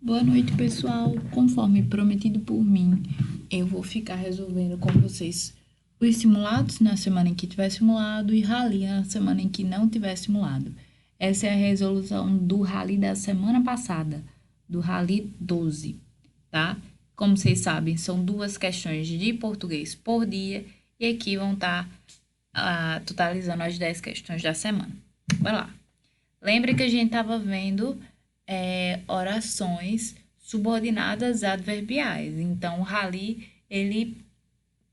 Boa noite, pessoal. Conforme prometido por mim, eu vou ficar resolvendo com vocês os simulados na semana em que tiver simulado e rally na semana em que não tiver simulado. Essa é a resolução do rally da semana passada, do rally 12, tá? Como vocês sabem, são 2 questões de português por dia e aqui vão estar totalizando as 10 questões da semana. Vai lá. Lembra que a gente estava vendo orações subordinadas adverbiais. Então, o rally, ele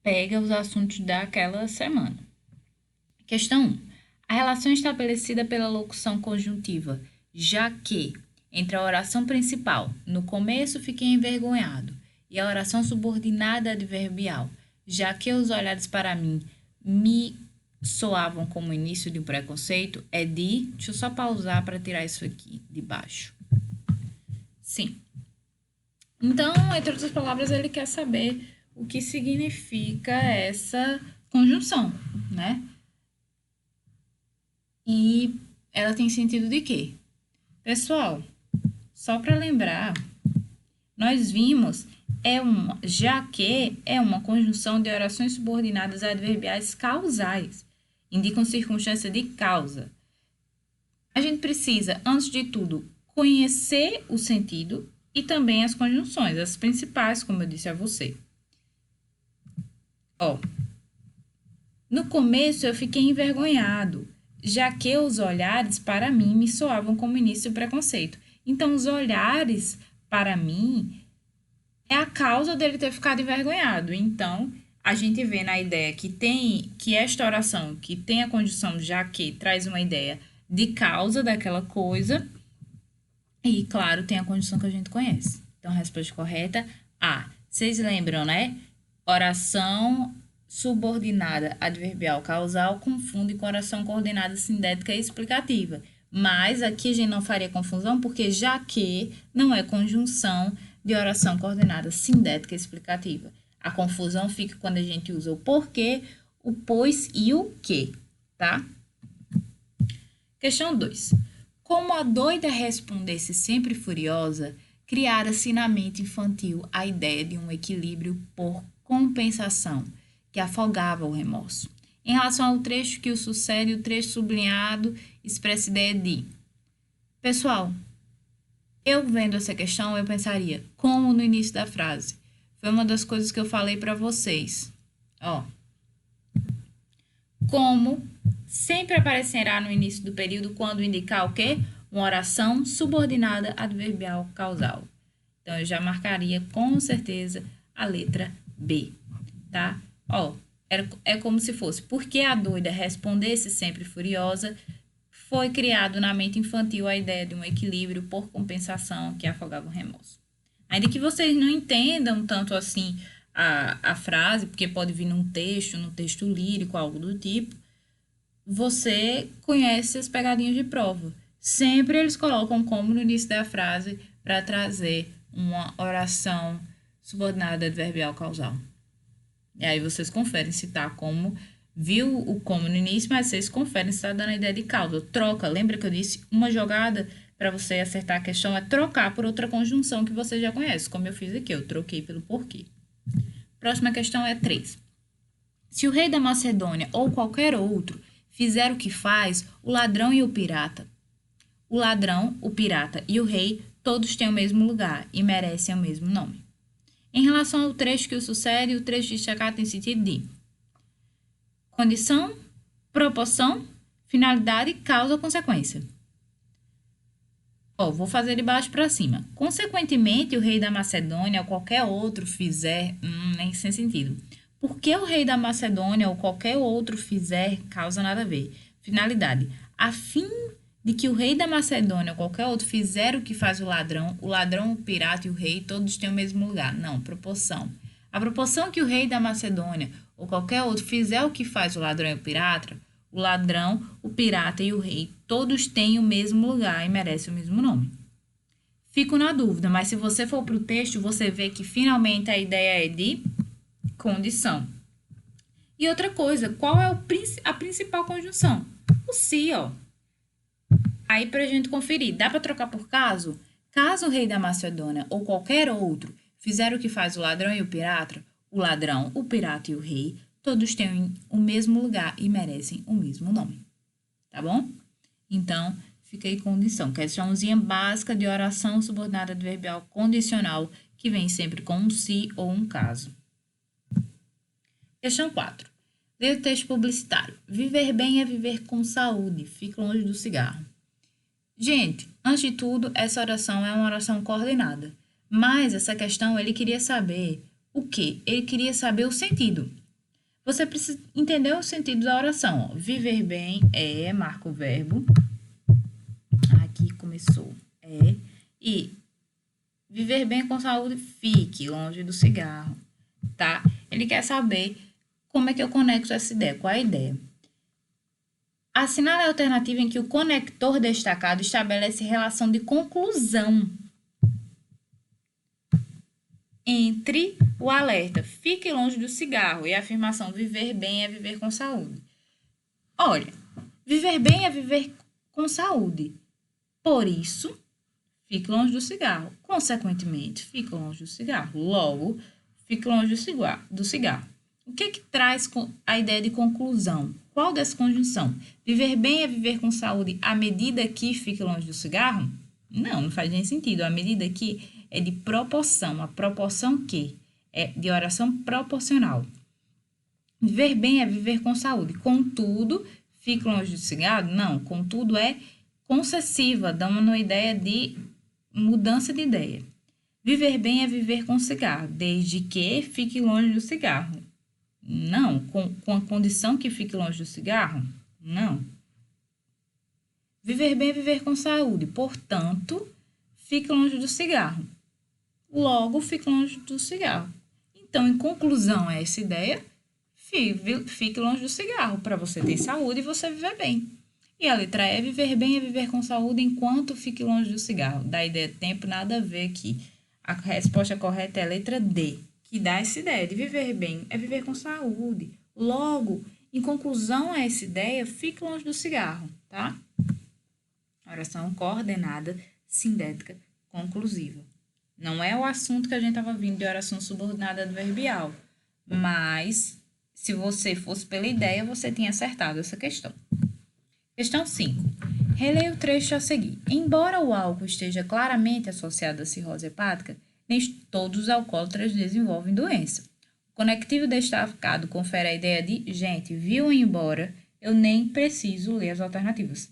pega os assuntos daquela semana. Questão 1. A relação estabelecida pela locução conjuntiva, já que, entre a oração principal, no começo fiquei envergonhado, e a oração subordinada adverbial, já que os olhares para mim me soavam como o início de um preconceito, é de... Deixa eu só pausar para tirar isso aqui de baixo. Sim. Então, entre outras palavras, ele quer saber o que significa essa conjunção, né? E ela tem sentido de quê? Pessoal, só para lembrar, nós vimos já que é uma conjunção de orações subordinadas adverbiais causais, indicam circunstância de causa. A gente precisa, antes de tudo, conhecer o sentido e também as conjunções, as principais, como eu disse a você. No começo eu fiquei envergonhado, já que os olhares para mim me soavam como início de preconceito. Então, os olhares para mim é a causa dele ter ficado envergonhado. Então, a gente vê na ideia que esta oração, que tem a conjunção já que, traz uma ideia de causa daquela coisa. E, claro, tem a conjunção que a gente conhece. Então, a resposta correta, A. Vocês lembram, né? Oração subordinada adverbial causal confunde com oração coordenada sindética e explicativa. Mas aqui a gente não faria confusão, porque já que não é conjunção de oração coordenada sindética e explicativa. A confusão fica quando a gente usa o porquê, o pois e o que, tá? Questão 2. Como a doida respondesse sempre furiosa, criara-se na mente infantil a ideia de um equilíbrio por compensação, que afogava o remorso. Em relação ao trecho que o sucede, o trecho sublinhado expressa a ideia de... Pessoal, eu vendo essa questão, eu pensaria, como no início da frase. Foi uma das coisas que eu falei para vocês. Como sempre aparecerá no início do período quando indicar o quê? Uma oração subordinada adverbial causal. Então, eu já marcaria com certeza a letra B, tá? É como se fosse, porque a doida respondesse sempre furiosa, foi criado na mente infantil a ideia de um equilíbrio por compensação que afogava o remorso. Ainda que vocês não entendam tanto assim a frase, porque pode vir num texto lírico, algo do tipo, você conhece as pegadinhas de prova. Sempre eles colocam como no início da frase para trazer uma oração subordinada adverbial causal. E aí vocês conferem se tá como, viu o como no início, mas vocês conferem se está dando a ideia de causa. Troca, lembra que eu disse uma jogada para você acertar a questão é trocar por outra conjunção que você já conhece, como eu fiz aqui, eu troquei pelo porquê. Próxima questão é 3. Se o rei da Macedônia ou qualquer outro fizer o que faz, o ladrão e o pirata. O ladrão, o pirata e o rei, todos têm o mesmo lugar e merecem o mesmo nome. Em relação ao trecho que o sucede, o trecho destacado tem sentido de condição, proporção, finalidade, causa ou consequência. Vou fazer de baixo para cima. Consequentemente, o rei da Macedônia ou qualquer outro fizer, nem sem sentido. Porque o rei da Macedônia ou qualquer outro fizer, causa nada a ver. Finalidade. A fim de que o rei da Macedônia ou qualquer outro fizer o que faz o ladrão, o pirata e o rei, todos têm o mesmo lugar. Não, proporção. A proporção que o rei da Macedônia ou qualquer outro fizer o que faz o ladrão o pirata e o rei, todos têm o mesmo lugar e merecem o mesmo nome. Fico na dúvida, mas se você for para o texto, você vê que finalmente a ideia é de condição. E outra coisa, qual é a principal conjunção? O se, Aí, para a gente conferir, dá para trocar por caso? Caso o rei da Macedônia ou qualquer outro fizer o que faz o ladrão e o pirata, o ladrão, o pirata e o rei, todos têm o mesmo lugar e merecem o mesmo nome. Tá bom? Então, fica aí condição. Questãozinha básica de oração subordinada adverbial condicional, que vem sempre com um se ou um caso. Questão 4. Leia o texto publicitário. Viver bem é viver com saúde. Fique longe do cigarro. Gente, antes de tudo, essa oração é uma oração coordenada. Mas essa questão, ele queria saber o quê? Ele queria saber o sentido. Você precisa entender o sentido da oração. Ó. Viver bem é, marca o verbo. Aqui começou. É. E viver bem com saúde, fique longe do cigarro. Tá? Ele quer saber como é que eu conecto essa ideia. Qual é a ideia? Assinale a alternativa em que o conector destacado estabelece relação de conclusão entre o alerta fique longe do cigarro e a afirmação viver bem é viver com saúde. Olha, viver bem é viver com saúde. Por isso, fique longe do cigarro. Consequentemente, fique longe do cigarro. Logo, fique longe do cigarro. O que traz a ideia de conclusão? Qual dessa conjunção? Viver bem é viver com saúde à medida que fique longe do cigarro? Não faz nem sentido. A medida aqui é de proporção. A proporção que é de oração proporcional. Viver bem é viver com saúde. Contudo, fique longe do cigarro? Não. Contudo, é concessiva, dando uma ideia de mudança de ideia. Viver bem é viver com cigarro, desde que fique longe do cigarro. Não. Com a condição que fique longe do cigarro? Não. Viver bem é viver com saúde, portanto, fique longe do cigarro. Logo, fique longe do cigarro. Então, em conclusão a essa ideia, fique longe do cigarro, para você ter saúde e você viver bem. E a letra E, viver bem é viver com saúde enquanto fique longe do cigarro. Da ideia de tempo, nada a ver aqui. A resposta correta é a letra D, que dá essa ideia de viver bem é viver com saúde. Logo, em conclusão a essa ideia, fique longe do cigarro, tá? Oração coordenada, sindética, conclusiva. Não é o assunto que a gente estava vindo de oração subordinada adverbial, mas se você fosse pela ideia, você tinha acertado essa questão. Questão 5. Releia o trecho a seguir. Embora o álcool esteja claramente associado à cirrose hepática, nem todos os alcoólatras desenvolvem doença. O conectivo destacado confere a ideia de, gente, viu embora, eu nem preciso ler as alternativas.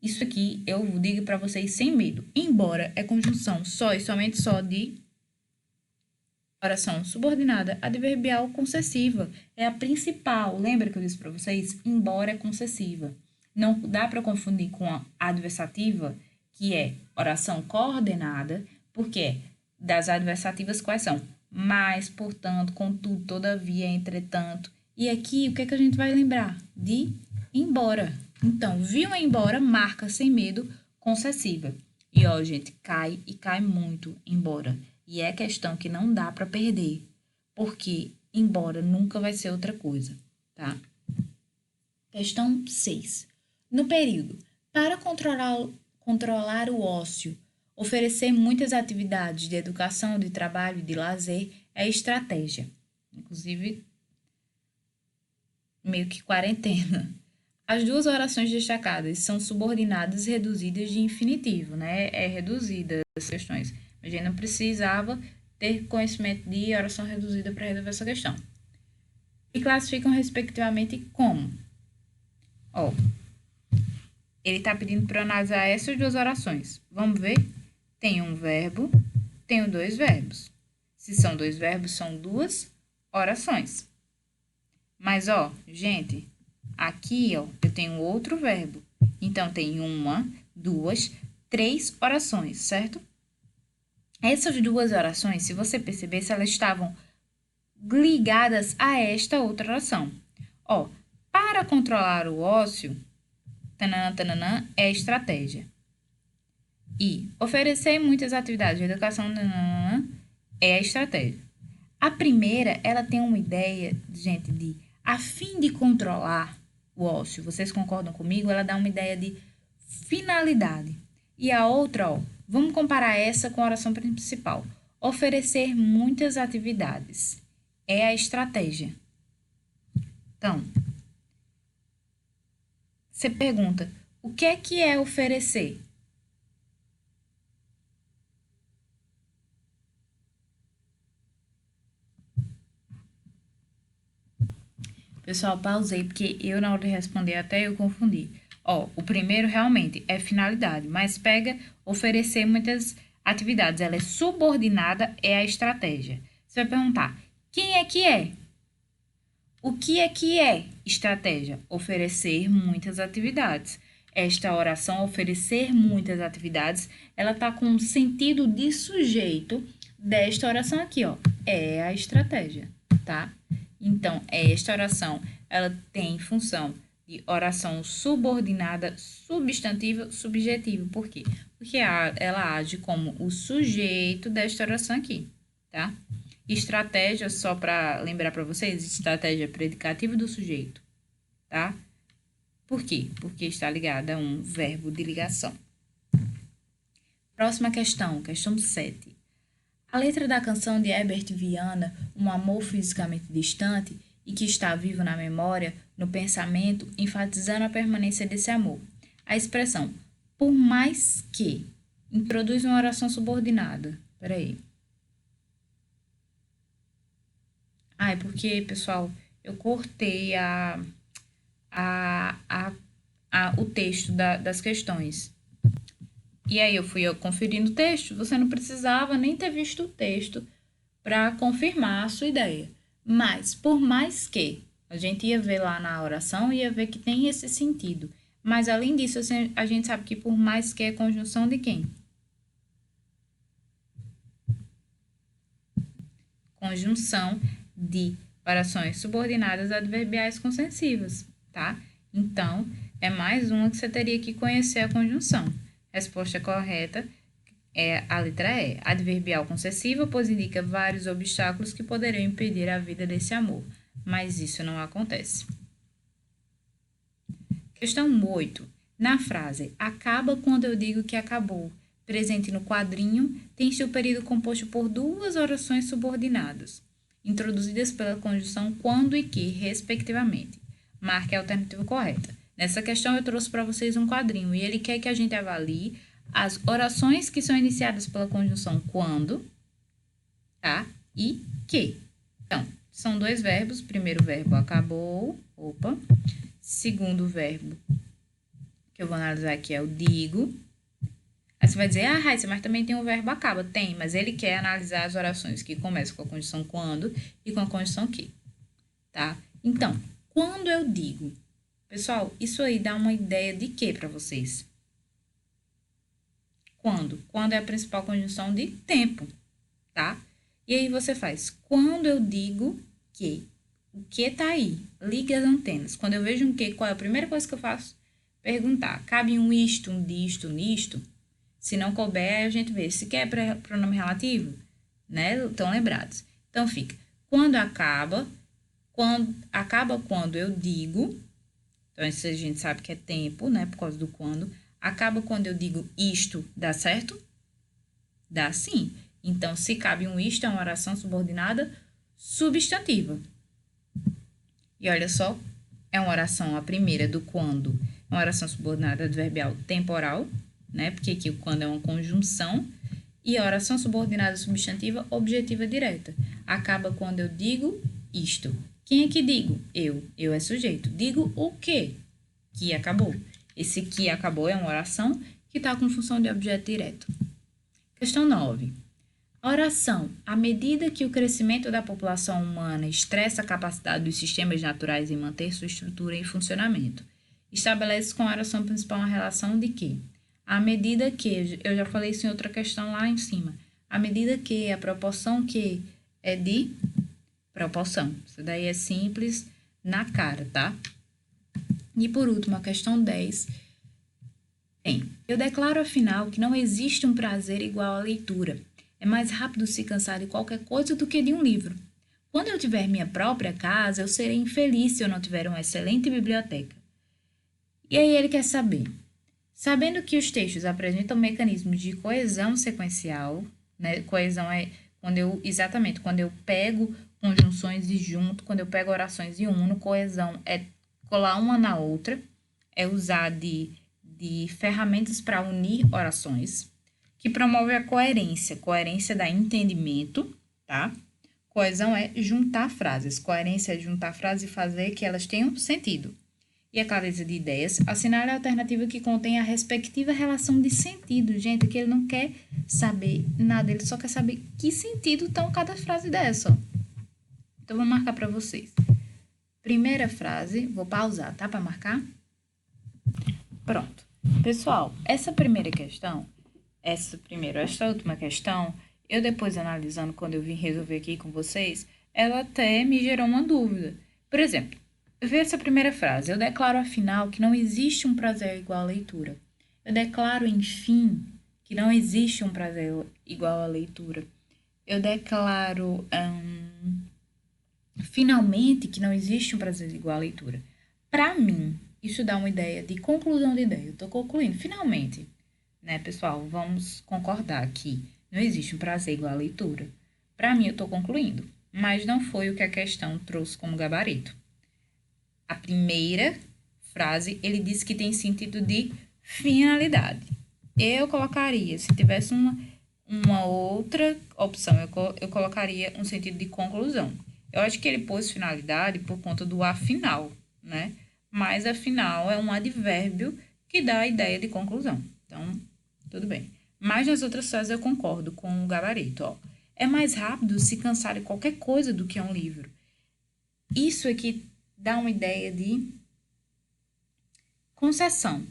Isso aqui eu digo para vocês sem medo. Embora é conjunção só e somente só de oração subordinada adverbial concessiva. É a principal. Lembra que eu disse para vocês? Embora é concessiva. Não dá para confundir com a adversativa, que é oração coordenada, porque das adversativas quais são? Mas, portanto, contudo, todavia, entretanto. E aqui, o que é que a gente vai lembrar? De embora. Então, viu embora, marca sem medo, concessiva. E, ó, gente, cai e cai muito embora. E é questão que não dá para perder, porque embora nunca vai ser outra coisa, tá? Questão 6. No período, para controlar o ócio, oferecer muitas atividades de educação, de trabalho e de lazer é estratégia. Inclusive, meio que quarentena. As duas orações destacadas são subordinadas reduzidas de infinitivo, né? É reduzida as questões. A gente não precisava ter conhecimento de oração reduzida para resolver essa questão. E classificam respectivamente como? Ó, ele está pedindo para analisar essas duas orações. Vamos ver? Tem um verbo, tenho dois verbos. Se são dois verbos, são duas orações. Mas, ó, gente, aqui, ó, eu tenho outro verbo. Então, tem uma, duas, três orações, certo? Essas duas orações, se você percebesse, elas estavam ligadas a esta outra oração. Ó, para controlar o ócio, tananã, tananã, é estratégia. E oferecer muitas atividades de educação, tananã, é a estratégia. A primeira, ela tem uma ideia, gente, de a fim de controlar o ócio. Vocês concordam comigo? Ela dá uma ideia de finalidade. E a outra, ó, Vamos comparar essa com a oração principal. Oferecer muitas atividades é a estratégia. Então, você pergunta, o que é oferecer? Pessoal, pausei porque eu, na hora de responder, até eu confundi. Ó, o primeiro realmente é finalidade, mas pega oferecer muitas atividades. Ela é subordinada, é a estratégia. Você vai perguntar, quem é que é? O que é estratégia? Oferecer muitas atividades. Esta oração, oferecer muitas atividades, ela está com o sentido de sujeito desta oração aqui, ó. É a estratégia, tá? Então, esta oração, ela tem função de oração subordinada, substantiva, subjetiva. Por quê? Porque ela age como o sujeito desta oração aqui, tá? Estratégia, só para lembrar para vocês, estratégia predicativa do sujeito, tá? Por quê? Porque está ligada a um verbo de ligação. Próxima questão, questão 7. A letra da canção de Herbert Viana, Um Amor Fisicamente Distante, e que está vivo na memória, no pensamento, enfatizando a permanência desse amor. A expressão, por mais que, introduz uma oração subordinada. Peraí. É porque, pessoal, eu cortei o texto das questões. E aí eu fui conferindo o texto, você não precisava nem ter visto o texto para confirmar a sua ideia. Mas, por mais que, a gente ia ver lá na oração, ia ver que tem esse sentido. Mas, além disso, a gente sabe que por mais que é conjunção de quem? Conjunção de orações subordinadas adverbiais consensivas, tá? Então, é mais uma que você teria que conhecer a conjunção. Resposta correta é a letra E. Adverbial concessiva, pois indica vários obstáculos que poderiam impedir a vida desse amor, mas isso não acontece. Questão 8. Na frase, acaba quando eu digo que acabou, presente no quadrinho, tem-se o período composto por duas orações subordinadas, introduzidas pela conjunção quando e que, respectivamente. Marque a alternativa correta. Nessa questão, eu trouxe para vocês um quadrinho e ele quer que a gente avalie as orações que são iniciadas pela conjunção quando, tá? E que. Então, são dois verbos. Primeiro verbo, acabou. Opa. Segundo verbo, que eu vou analisar aqui, é o digo. Aí você vai dizer, Raíssa, mas também tem o verbo acaba. Tem, mas ele quer analisar as orações que começam com a conjunção quando e com a conjunção que, tá? Então, quando eu digo, pessoal, isso aí dá uma ideia de quê para vocês? Quando? Quando é a principal conjunção de tempo, tá? E aí você faz, quando eu digo que, o que tá aí? Liga as antenas. Quando eu vejo um que, qual é a primeira coisa que eu faço? Perguntar, cabe um isto, um disto, nisto? Se não couber, a gente vê. Se quer pronome relativo, né? Estão lembrados. Então, fica, quando acaba quando eu digo, então isso a gente sabe que é tempo, né? Por causa do quando. Acaba quando eu digo isto, dá certo? Dá sim. Então, se cabe um isto, é uma oração subordinada substantiva. E olha só, é uma oração, a primeira do quando, é uma oração subordinada adverbial temporal, né? Porque aqui o quando é uma conjunção. E a oração subordinada substantiva objetiva direta. Acaba quando eu digo isto. Quem é que digo? Eu. Eu é sujeito. Digo o quê? Que acabou. Esse que acabou é uma oração que está com função de objeto direto. Questão 9. A oração, à medida que o crescimento da população humana estressa a capacidade dos sistemas naturais em manter sua estrutura em funcionamento, estabelece com a oração principal uma relação de quê? À medida que, eu já falei isso em outra questão lá em cima, à medida que, a proporção que é de proporção. Isso daí é simples na cara, tá? E por último, a questão 10 tem. Eu declaro afinal que não existe um prazer igual à leitura. É mais rápido se cansar de qualquer coisa do que de um livro. Quando eu tiver minha própria casa, eu serei infeliz se eu não tiver uma excelente biblioteca. E aí ele quer saber, Sabendo que os textos apresentam mecanismos de coesão sequencial, né? Coesão é exatamente quando eu pego conjunções e junto, quando eu pego orações e uno, coesão é colar uma na outra, é usar de ferramentas para unir orações, que promove a coerência. Coerência dá entendimento, tá? Coesão é juntar frases. Coerência é juntar frases e fazer que elas tenham sentido. E a clareza de ideias, assinale a alternativa que contém a respectiva relação de sentido. Gente, que ele não quer saber nada, ele só quer saber que sentido está cada frase dessa. Então, vou marcar para vocês. Primeira frase, vou pausar, tá? Para marcar. Pronto. Pessoal, essa última questão, eu depois analisando, quando eu vim resolver aqui com vocês, ela até me gerou uma dúvida. Por exemplo, vê essa primeira frase. Eu declaro, afinal, que não existe um prazer igual à leitura. Eu declaro, enfim, que não existe um prazer igual à leitura. Eu declaro, finalmente, que não existe um prazer igual à leitura. Para mim, isso dá uma ideia de conclusão de ideia. Eu estou concluindo, finalmente. Né, pessoal? Vamos concordar que não existe um prazer igual à leitura. Para mim, eu estou concluindo. Mas não foi o que a questão trouxe como gabarito. A primeira frase, ele disse que tem sentido de finalidade. Eu colocaria, se tivesse uma outra opção, eu colocaria um sentido de conclusão. Eu acho que ele pôs finalidade por conta do afinal, né? Mas afinal é um advérbio que dá a ideia de conclusão. Então, tudo bem. Mas nas outras frases eu concordo com o gabarito, ó. É mais rápido se cansar de qualquer coisa do que um livro. Isso aqui dá uma ideia de concessão.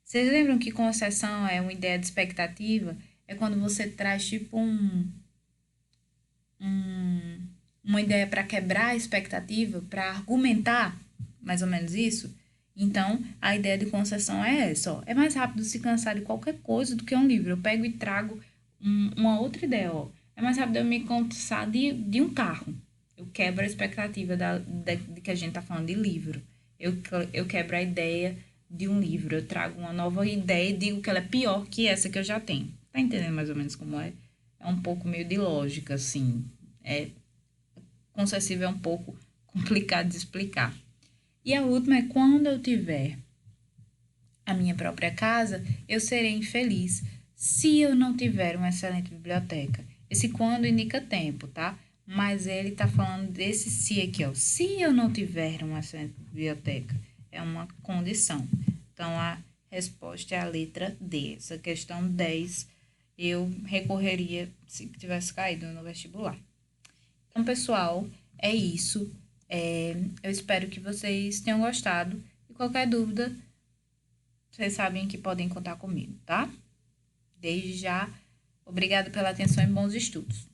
Vocês lembram que concessão é uma ideia de expectativa? É quando você traz tipo uma ideia para quebrar a expectativa, para argumentar, mais ou menos isso. Então, a ideia de concessão é essa, ó. É mais rápido se cansar de qualquer coisa do que um livro. Eu pego e trago uma outra ideia, ó. É mais rápido eu me cansar de um carro. Eu quebro a expectativa de que a gente tá falando de livro. Eu quebro a ideia de um livro. Eu trago uma nova ideia e digo que ela é pior que essa que eu já tenho. Tá entendendo mais ou menos como é? É um pouco meio de lógica, assim. Concessivo é um pouco complicado de explicar. E a última é: quando eu tiver a minha própria casa, eu serei infeliz se eu não tiver uma excelente biblioteca. Esse quando indica tempo, tá? Mas ele tá falando desse se aqui, ó. Se eu não tiver uma excelente biblioteca, é uma condição. Então, a resposta é a letra D. Essa questão 10 eu recorreria se tivesse caído no vestibular. Então, pessoal, é isso. Eu espero que vocês tenham gostado. E qualquer dúvida, vocês sabem que podem contar comigo, tá? Desde já, obrigado pela atenção e bons estudos.